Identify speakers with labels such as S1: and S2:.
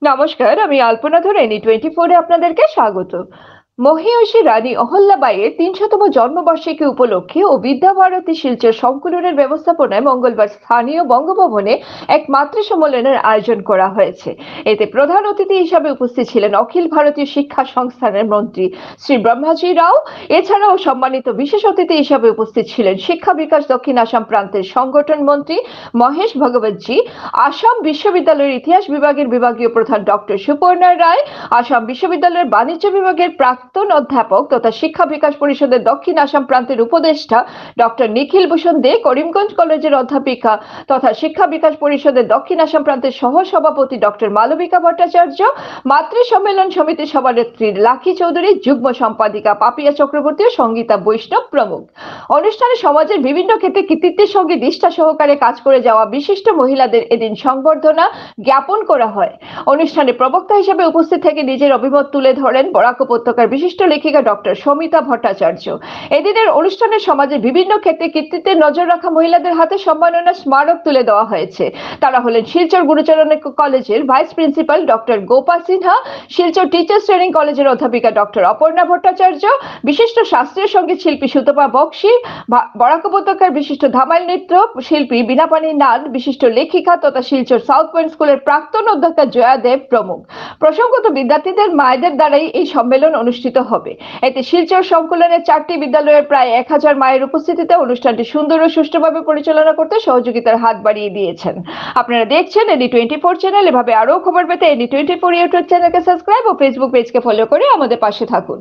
S1: নমস্কার, আমি আলপনা ধরে এনি 24-এ আপনাদেরকে স্বাগত। মহিয়সী রানী অহল্যাবাইয়ের ৩০০তম জন্মবার্ষিকী উপলক্ষে ও বিদ্যাভারতী শিলচর সংকুলনের ব্যবস্থাপনায় মঙ্গলবার স্থানীয় বঙ্গভবনে এক মাতৃ সম্মেলনের আয়োজন করা হয়েছে। এতে প্রধান অতিথি হিসাবে উপস্থিত ছিলেন অখিল ভারতীয় শিক্ষা সংস্থানের মন্ত্রী শ্রী ব্রহ্মাজি রাও। এছাড়াও সম্মানিত বিশেষ অতিথি হিসাবে উপস্থিত ছিলেন শিক্ষা বিকাশ দক্ষিণ আসাম প্রান্তের সংগঠন মন্ত্রী মহেশ ভগবতজি, আসাম বিশ্ববিদ্যালয়ের ইতিহাস বিভাগের বিভাগীয় প্রধান ডক্টর সুপর্ণা রায়, আসাম বিশ্ববিদ্যালয়ের বাণিজ্য বিভাগের প্রাক্তন অধ্যাপক তথা শিক্ষা বিকাশ পরিষদের দক্ষিণ আসাম প্রান্তের উপদেষ্টা ডক্টর নিখিল ভূষণ দে, করিমগঞ্জ কলেজের অধ্যাপিকা তথা শিক্ষা বিকাশ পরিষদের দক্ষিণ আসাম প্রান্তের সহ সভাপতি ডক্টর মালবিকা ভট্টাচার্য, মাতৃ সম্মেলন সমিতির সভানেত্রী লাকি চৌধুরী, যুগ্ম সম্পাদিকা পাপিয়া চক্রবর্তী ও সঙ্গীতা বৈষ্ণব প্রমুখ। অনুষ্ঠানে সমাজের বিভিন্ন ক্ষেত্রে কৃতিত্বের সঙ্গে নিষ্ঠা সহকারে কাজ করে যাওয়া বিশিষ্ট মহিলাদের এদিন সংবর্ধনা জ্ঞাপন করা হয়। অনুষ্ঠানে প্রবক্তা হিসেবে উপস্থিত থেকে নিজের অভিমত তুলে ধরেন বরাক উপত্যকার বিশিষ্ট লেখিকা ডক্টর সমিতা ভট্টাচার্য। এদিনের অনুষ্ঠানে সমাজের বিভিন্ন ক্ষেত্রে কৃতিত্বের নজর রাখা মহিলাদের হাতে সম্মাননা স্মারক তুলে দেওয়া হয়েছে। তারা হলেন শিলচর গুরুচরণ কলেজের vice principal doctor Gopa Sinha, Silchar teachers training কলেজের অধ্যাপিকা ডক্টর অপর্ণা ভট্টাচার্য, বিশিষ্ট শাস্ত্রীয় সঙ্গীত শিল্পী সুতপা বক্সি, বরাক উপত্যকার বিশিষ্ট ধামাইল নৃত্য শিল্পী বিনাপানি নাথ, বিশিষ্ট লেখিকা তথা শিলচর সাউথ পয়েন্ট স্কুলের প্রাক্তন অধ্যক্ষা জয়া দেব প্রমুখ। প্রসঙ্গত বিদ্যার্থীদের মায়েদের দ্বারাই এই সম্মেলন অনুষ্ঠিত হবে। এতে শিলচর সংকুলনের 4টি বিদ্যালয়ের প্রায় 1000 মায়ের উপস্থিতিতে অনুষ্ঠানটি সুন্দর ও সুষ্ঠুভাবে পরিচালনা করতে সহযোগিতার হাত বাড়িয়ে দিয়েছেন। আপনারা দেখছেন এনি 24 চ্যানেল। এভাবে আরো খবর পেতে এনি 24 ইউটিউব চ্যানেলকে সাবস্ক্রাইব ও ফেসবুক পেজকে ফলো করে আমাদের পাশে থাকুন।